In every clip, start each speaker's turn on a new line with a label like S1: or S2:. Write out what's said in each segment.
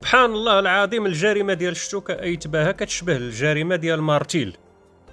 S1: سبحان الله العظيم، الجريمه ديال الشتوكه ايتباها كتشبه الجريمه ديال مارتيل.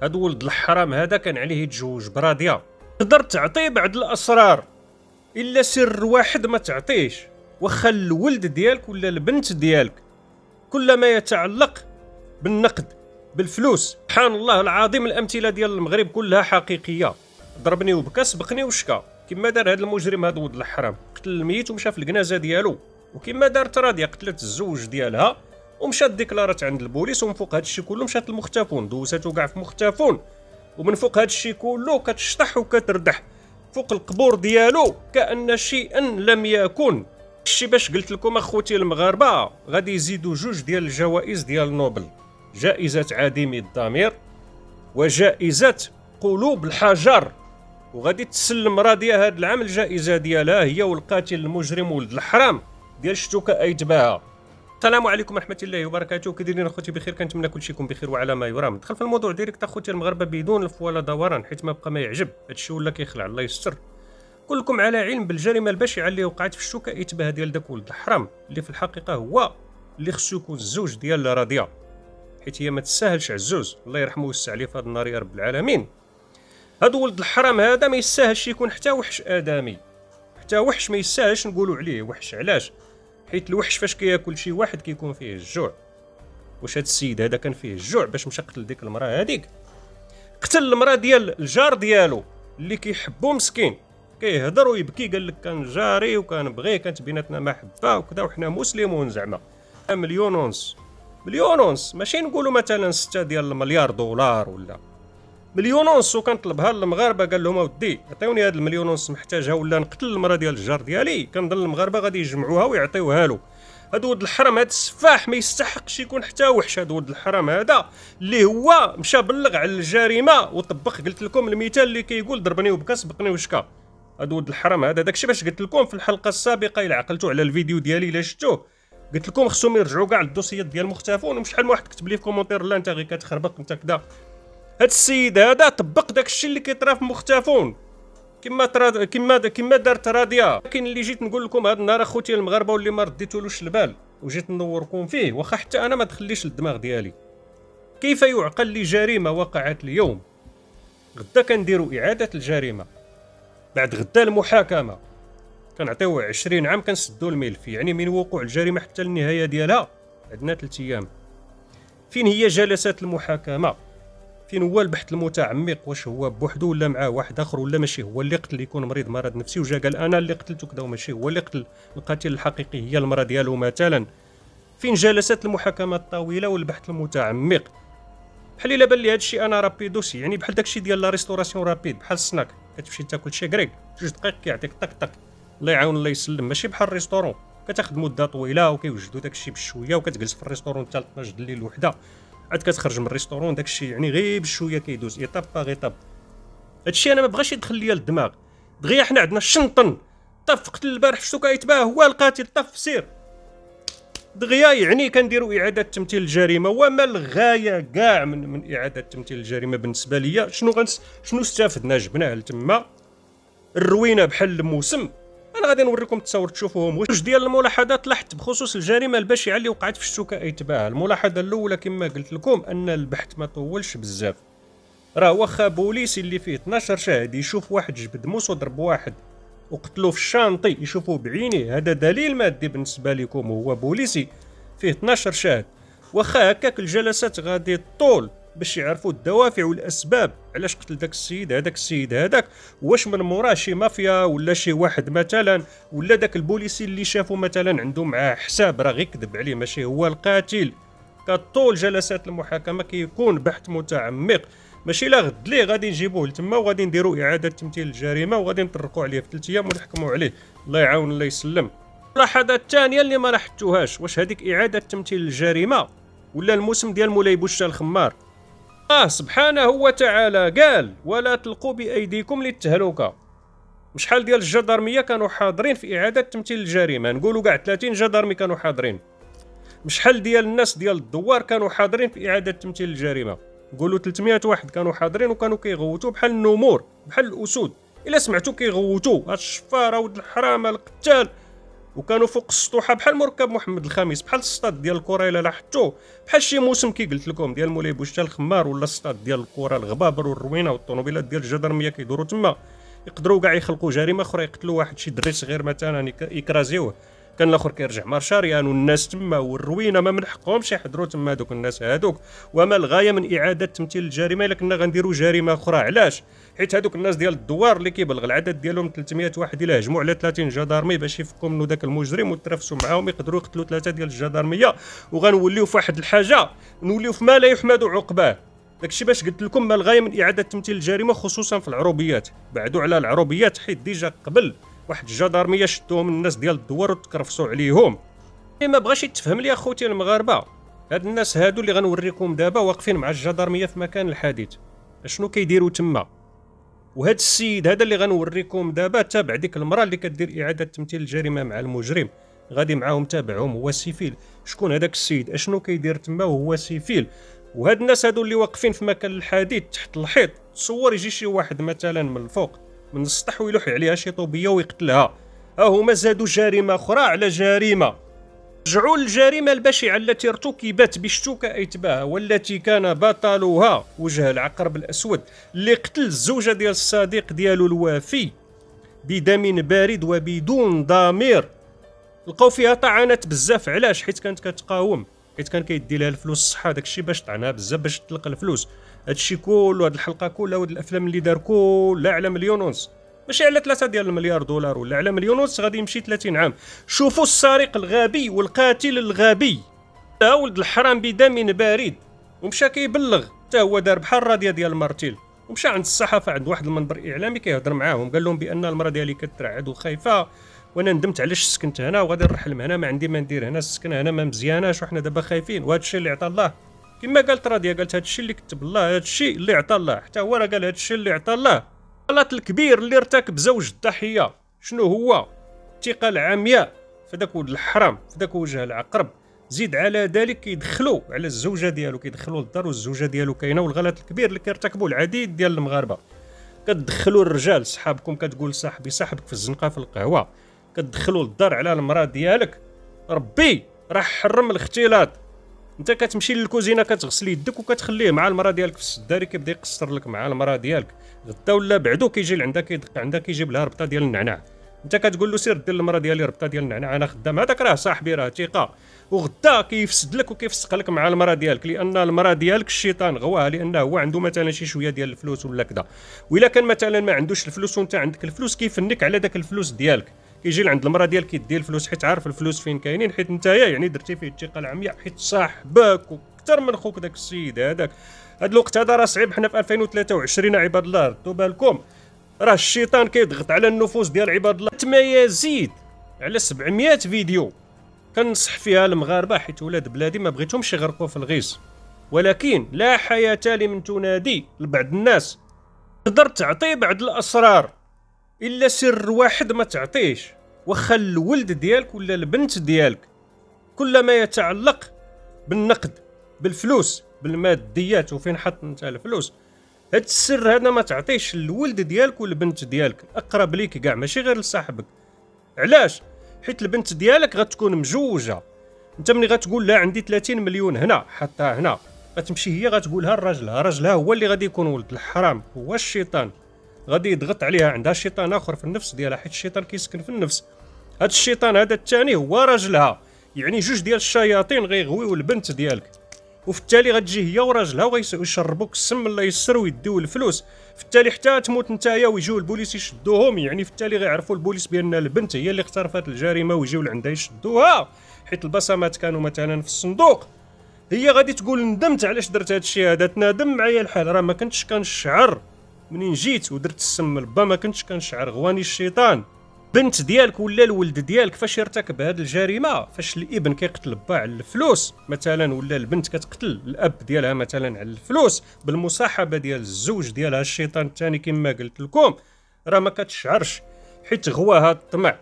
S1: هاد ولد الحرام هذا كان عليه يتزوج براديه، تقدر تعطيه بعض الاسرار الا سر واحد ما تعطيش، واخا الولد ديالك ولا البنت ديالك، كل ما يتعلق بالنقد بالفلوس. سبحان الله العظيم، الامثله ديال المغرب كلها حقيقيه. ضربني وبكى، سبقني وشكى، كما دار هذا المجرم هذا ولد الحرام، قتل الميت ومشى في الكنازه ديالو. وكما دارت راضيه قتلت الزوج ديالها ومشات ديكلارات عند البوليس، ومن فوق هذا الشيء كله مشات للمختفون، دوزاتو كاع في مختفون، ومن فوق هذا الشيء كله كتشطح وكتردح فوق القبور ديالو كأن شيئا لم يكن. الشيء باش قلت لكم اخوتي المغاربه، غادي يزيدوا جوج ديال الجوائز ديال نوبل، جائزه عديمي الضمير وجائزه قلوب الحجر، وغادي تسلم راضيه هذا العام الجائزه ديالها هي والقاتل المجرم ولد الحرام ديال شتوكه ايتباها. السلام عليكم ورحمه الله وبركاته، كي دايرين اخوتي؟ بخير، كنتمنى كلشي يكون بخير وعلى ما يرام. ندخل في الموضوع ديريكت اخوتي المغاربه بدون لف ولا دوران، حيت ما بقى ما يعجب، هادشي ولا كيخلع، الله يستر. كلكم على علم بالجريمه البشعه اللي وقعت في الشوكه ايتباها ديال داك ولد الحرام، اللي في الحقيقه هو اللي خصو يكون الزوج ديال راضيه، حيت هي ما تستاهلش عزوز، الله يرحمه ويوسع عليه في هذا النار يا رب العالمين. هاد ولد الحرام هذا ما يستاهلش يكون حتى وحش ادمي، حتى وحش ما يستاهلش نقولوا عليه وحش. علاش؟ حيت الوحش فاش كياكل شي واحد كيكون فيه الجوع. واش هاد السيد هذا كان فيه الجوع باش مشى قتل ديك المراه هذيك؟ قتل المراه ديال الجار ديالو اللي كيحبو مسكين، كيهضر ويبكي، قال لك كان جاري وكان بغيه، كانت بيناتنا محبه وكذا، وحنا مسلمون زعما. مليون ونص، مليون ونص، ماشي نقولوا مثلا 6 ديال المليار دولار ولا مليون ونص. وكنطلبها للمغاربه، قال لهم اودي عطيوني هاد المليون ونص محتاجها ولا نقتل المراه ديال الجار ديالي. كنظن المغاربه غادي يجمعوها ويعطيوها له. هاد ولد الحرام، هاد السفاح ما يستحقش يكون حتى وحش. هاد ولد الحرام هذا اللي هو مشى بلغ على الجريمه وطبق، قلت لكم المثال اللي كيقول ضربني وبكى سبقني وشكى. هاد ولد الحرام هذا، داكشي باش قلت لكم في الحلقه السابقه الا عقلتوا على الفيديو ديالي الا شفتوه، قلت لكم خصهم يرجعوا كاع للدوسيات ديال المختفون. وشحال من واحد كتب لي في كومونتير لا انت غير كتخربق انت كذا. هاد السيد هذا طبق داكشي اللي كيطرا في مختفون، كما دارت راضيه. لكن اللي جيت نقول لكم هاد النهار اخوتي المغاربه، واللي ما رديتولوش البال وجيت نوركم فيه، واخا حتى انا ما دخليش الدماغ ديالي، كيف يعقل لي جريمه وقعت اليوم غدا كنديروا اعاده الجريمه، بعد غدا المحاكمه كنعطيوه 20 عام كنسدوا الملف، يعني من وقوع الجريمه حتى النهايه ديالها عندنا 3 ايام. فين هي جلسات المحاكمه؟ فين هو البحث المتعمق؟ واش هو بوحدو ولا معاه واحد اخر، ولا ماشي هو اللي قتل، يكون مريض مرض نفسي وجا قال انا اللي قتلته كذا، وماشي هو اللي قتل، القاتل الحقيقي هي المراه ديالو مثلا. فين جلسات المحاكمه الطويله والبحث المتعمق؟ بحال الا بان لي هذا الشيء انا رابيدوس، يعني بحال داكشي ديال لا ريستوراسيون رابيد، بحال السناك كتمشي تاكل شي كريك 2 دقائق كيعطيك طق طق، الله يعاون الله يسلم. ماشي بحال الريستورون كتاخذ مده طويله وكيوجدوا داكشي بشويه، وكتجلس في الريستورون حتى 12 د الليل وحده، عاد كتخرج من الريستورون داكشي يعني غير بشويه كيدوز ايطاب باغ ايطاب. هادشي انا ما بغاش يدخل ليا للدماغ. دغيا حنا عندنا الشنطن طف قتل البارح في شتوكا يتباه هو القاتل، طف سير دغيا، يعني كنديروا اعاده تمثيل الجريمه. وما الغايه كاع من اعاده تمثيل الجريمه بالنسبه ليا؟ شنو استفدنا؟ جبناه لتما الروينه بحال الموسم. انا غادي نوريكم التصاور تشوفوهم. جوج ديال الملاحظات لاحظت بخصوص الجريمه البشعه اللي وقعت في الشتوكه ايتباها. الملاحظه الاولى كما قلت لكم ان البحث ما طولش بزاف. راه واخا بوليسي اللي فيه 12 شاهد يشوف واحد جبد موس وضرب واحد وقتلوه في الشانطي يشوفوه بعينيه، هذا دليل مادي بالنسبه لكم. هو بوليسي فيه 12 شاهد، واخا هكاك الجلسات غادي تطول باش يعرفوا الدوافع والاسباب علاش قتل داك السيد هذاك، واش من موراه شي مافيا ولا شي واحد مثلا، ولا داك البوليسي اللي شافوا مثلا عنده معاه حساب راه غير كذب عليه ماشي هو القاتل. كطول جلسات المحاكمه كيكون بحث متعمق، ماشي لا غد ليه غادي نجيبوه لتما وغادي نديروا اعاده تمثيل الجريمه وغادي نطرقوا عليه في 3 ايام ونحكموا عليه، الله يعاون الله يسلم. الملاحظه الثانيه اللي ما لاحظتوهاش، واش هذيك اعاده تمثيل الجريمه ولا الموسم ديال مولاي بوشا الخمار؟ سبحانه وتعالى قال ولا تلقوا بايديكم للتهلكه. شحال ديال الجدرميه كانوا حاضرين في اعاده تمثيل الجريمه؟ نقولوا كاع 30 جدرمي كانوا حاضرين. شحال ديال الناس ديال الدوار كانوا حاضرين في اعاده تمثيل الجريمه؟ نقولوا 300 واحد كانوا حاضرين وكانوا كيغوتوا بحال النمور بحال الاسود. الا سمعتوا كيغوتوا هاد الشفاره ولد الحرام القتال وكانوا فوق السطوحه بحال مركب محمد الخامس، بحال السطاد ديال الكره الا لاحظتوا، بحال شي موسم كي قلت لكم ديال مولاي بوشتا الخمار، ولا السطاد ديال الكره الغبابر والروينه والطوموبيلات ديال الجدرميه كيدوروا تما. يقدروا كاع يخلقوا جريمه اخرى، يقتلوا واحد شي دري صغير مثلا يكرازيوه، كان الاخر كيرجع مارشاريان، والناس تما والروينه ما من حقهمش يحضروا تما دوك الناس هادوك. وما الغايه من اعاده تمثيل الجريمه الا كنا غنديروا جريمه اخرى. علاش؟ حيت هادوك الناس ديال الدوار اللي كيبلغ العدد ديالهم 300 واحد الا هجموا على 30 جدارمي باش يفكوا منه داك المجرم وترافسوا معاهم، يقدروا يقتلوا 3 ديال الجدارميه، وغنوليو في واحد الحاجه نوليو في ما لا يحمد عقباه. داكشي باش قلت لكم ما الغايه من اعاده تمثيل الجريمه خصوصا في العروبيات. بعدوا على العروبيات حيت ديجا قبل واحد الجدارميه شدوهم الناس ديال الدوار وتكرفسوا عليهم. ما بغاش يتفهم لي اخوتي المغاربه، هاد الناس هادو اللي غنوريكم دابا واقفين مع الجدارميه في مكان الحديث، شنو كيديروا تما. وهاد السيد هذا اللي غنوريكم دابا تابع ديك المراه اللي كدير اعاده تمثيل الجريمه مع المجرم، غادي معاهم تابعهم، هو سيفيل. شكون هذاك السيد؟ اشنو كيدير تما وهو سيفيل؟ وهاد الناس هادو اللي واقفين في مكان الحديث تحت الحيط، تصور يجي شي واحد مثلا من الفوق من السطح ويلوح عليها شي طوبيه ويقتلها. ها هما زادوا جريمه اخرى على جريمه. رجعوا للجريمه البشعه التي ارتكبت بشتوكه ايتباه، والتي كان بطلها وجه العقرب الاسود اللي قتل الزوجه ديال الصديق ديالو الوافي بدم بارد وبدون ضمير. لقاو فيها طعنات بزاف. علاش؟ حيت كانت كتقاوم، حيت كان كيدي لها الفلوس الصحه، داكشي باش طعنها بزاف باش تطلق الفلوس. هادشي كله، هاد الحلقه كلها وهاد الافلام اللي دار كلها على مليون ونص، ماشي على 3 ديال المليار دولار، ولا على مليون ونص غادي يمشي 30 عام. شوفوا السارق الغبي والقاتل الغبي، تا ولد الحرام بدم بارد، ومشى كيبلغ حتى هو دار بحال الراديا ديال المارتيل، ومشى عند الصحافه عند واحد المنبر اعلامي كيهضر معاهم، قال لهم بان المراه ديالي كترعد وخايفه، وانا ندمت علاش سكنت هنا وغادي نرحل من هنا، ما عندي ما ندير هنا، السكن هنا ما مزياناش وحنا دابا خايفين، وهذا الشيء اللي عطى الله. كما قالت راديا، قالت هذا الشيء اللي كتب الله، هذا الشيء اللي عطى الله. حتى هو راه قال هذا الشيء اللي عطى الله. الغلط الكبير اللي ارتكب زوج الضحيه شنو هو؟ الثقه العمياء في داك ولد الحرام، في داك وجه العقرب. زيد على ذلك كيدخلوا على الزوجه ديالو، كيدخلوا للدار والزوجه ديالو كاينه. والغلط الكبير اللي كيرتكبوا العديد ديال المغاربه، كتدخلوا الرجال صحابكم، كتقول صاحبي صاحبك في الزنقه في القهوه، كتدخلوا للدار على المراه ديالك، ربي راه حرم الاختلاط. انت كتمشي للكوزينه كتغسل يدك وكتخليه مع المراه ديالك في السداري، كيبدا يقصر لك مع المراه ديالك. غدا ولا بعدو كيجي لعندها كيدق عندها كيجيب لها ربطه ديال النعناع، انت كتقول له سير دير للمراه ديالي ربطه ديال النعناع انا خدام، هذاك راه صاحبي راه ثقه. وغدا كيفسد لك وكيفسق لك مع المراه ديالك، لان المراه ديالك الشيطان غواها، لانه هو عنده مثلا شي شويه ديال الفلوس ولا كذا. والا كان مثلا ما عندوش الفلوس وانت عندك الفلوس، كيفنك على داك الفلوس ديالك، كيجي لعند المراه ديالك يدي الفلوس، حيت عارف الفلوس فين كاينين، حيت نتايا يعني درتي فيه الثقه العمياء، حيت صاحبك واكثر من خوك داك السيد هذاك. هذا الوقت هذا راه صعيب، حنا في 2023 عباد الله، ردوا بالكم، راه الشيطان كيضغط على النفوس ديال عباد الله. ما يزيد على 700 فيديو كنصح فيها المغاربه، حيت ولاد بلادي ما بغيتهمش يغرقوا في الغيص، ولكن لا حياه لمن تنادي لبعض الناس. تقدر تعطي بعض الاسرار، الا سر واحد ما تعطيش، واخا الولد ديالك ولا البنت ديالك، كل ما يتعلق بالنقد، بالفلوس، بالماديات، وفين حط انت الفلوس، هاد السر هذا ما تعطيش الولد ديالك والبنت ديالك، اقرب ليك كاع ماشي غير لصاحبك. علاش؟ حيت البنت ديالك غتكون مجوجه، انت ملي غتقول لها عندي 30 مليون هنا حطها هنا، غتمشي هي غتقولها لراجلها، راجلها هو اللي غادي يكون ولد الحرام، هو الشيطان غادي يضغط عليها، عندها شيطان اخر في النفس ديالها، حيت الشيطان كيسكن في النفس. هاد الشيطان هذا الثاني هو راجلها، يعني جوج ديال الشياطين غيغويو البنت ديالك، وفي التالي غتجي هي وراجلها ويشربوك السم الله يسر ويديو الفلوس، في التالي حتى تموت نتايا ويجيو البوليس يشدوهم، يعني في التالي غيعرفوا البوليس بان البنت هي اللي اقترفت الجريمه ويجيو لعندها يشدوها، حيت البصمات كانوا مثلا في الصندوق. هي غادي تقول ندمت علاش درت هذا الشيء هذا، تنادم معايا الحال، راه ما كنتش كنشعر منين جيت ودرت السم لبا، ما كنتش كنشعر، غواني الشيطان. بنت ديالك ولا الولد ديالك فاش يرتكب هذه الجريمه، فاش الابن كيقتل با على الفلوس مثلا، ولا البنت كتقتل الاب ديالها مثلا على الفلوس بالمصاحبه ديال الزوج ديالها الشيطان الثاني كما قلت لكم، راه ما كتشعرش، حيت غواها الطمع،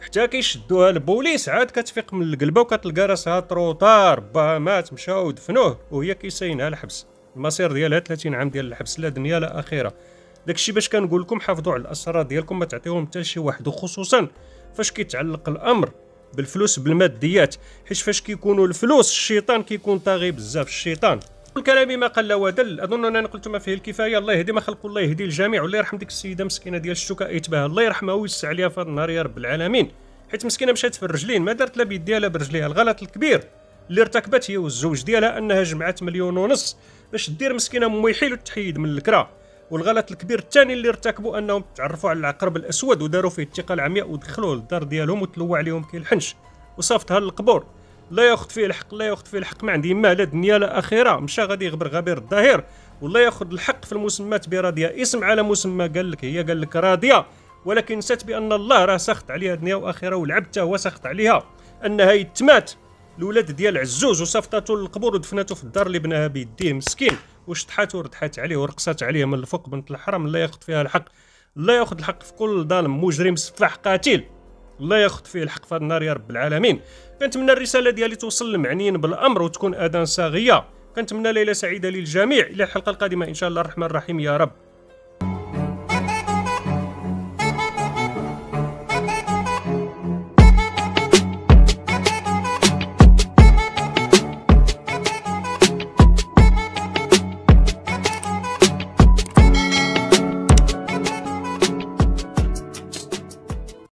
S1: حتى كيشدوها البوليس عاد كتفيق من القلبه وكتلقى راسها تروطار، باها مات مشاو دفنوه وهي كيساينها الحبس، المصير ديالها 30 عام ديال الحبس، لا دنيا لا اخره. داكشي باش كنقول لكم حافظوا على الاسرار ديالكم، ما تعطيوهم حتى لشي واحد، وخصوصا فاش كيتعلق الامر بالفلوس بالماديات، حيت فاش كيكونوا الفلوس الشيطان كيكون طاغي بزاف. الشيطان الكلام ما قل ودل، اظن انني قلت ما فيه الكفايه. الله يهدي ما خلق، الله يهدي الجميع، والله يرحم ديك السيده مسكينه ديال الشتوكه يتباهى، الله يرحمها ويوسع عليها في هذا النهار يا رب العالمين، حيت مسكينه مشات في الرجلين، ما دارت لا بيديها لا برجليها. الغلط الكبير اللي ارتكبت هي والزوج ديالها انها جمعت 1.5 مليون باش دير مسكينه مويحيل وتحيد من الكرا. والغلط الكبير الثاني اللي ارتكبوا انهم تعرفوا على العقرب الاسود وداروا فيه الثقه العمياء ودخلوه للدار ديالهم وتلوى عليهم كي الحنش وصافتها للقبور. لا ياخذ فيه الحق، لا ياخذ فيه الحق، ما عندي ما لا دنيا لا اخره. مشى غادي يغبر غبير الظاهر، والله ياخذ الحق في المسمات براضيه. اسم على مسمى قال لك، هي قال لك راضيه، ولكن نسات بان الله راه سخط عليها دنيا واخره، والعبد حتى هو سخط عليها انها يتمات الولاد ديال عزوز وصفتاتو للقبور ودفناتو في الدار اللي بناها بيديه مسكين، وشطحات وردحات عليه ورقصات عليه من الفوق بنت الحرام. الله ياخذ فيها الحق، الله ياخذ الحق في كل ظالم مجرم سفاح قاتل، الله ياخذ فيه الحق في هذا النهار يا رب العالمين. كنتمنى الرساله ديالي توصل للمعنيين بالامر وتكون اذان صاغيه. كنتمنى ليله سعيده للجميع. الى الحلقه القادمه ان شاء الله الرحمن الرحيم يا رب.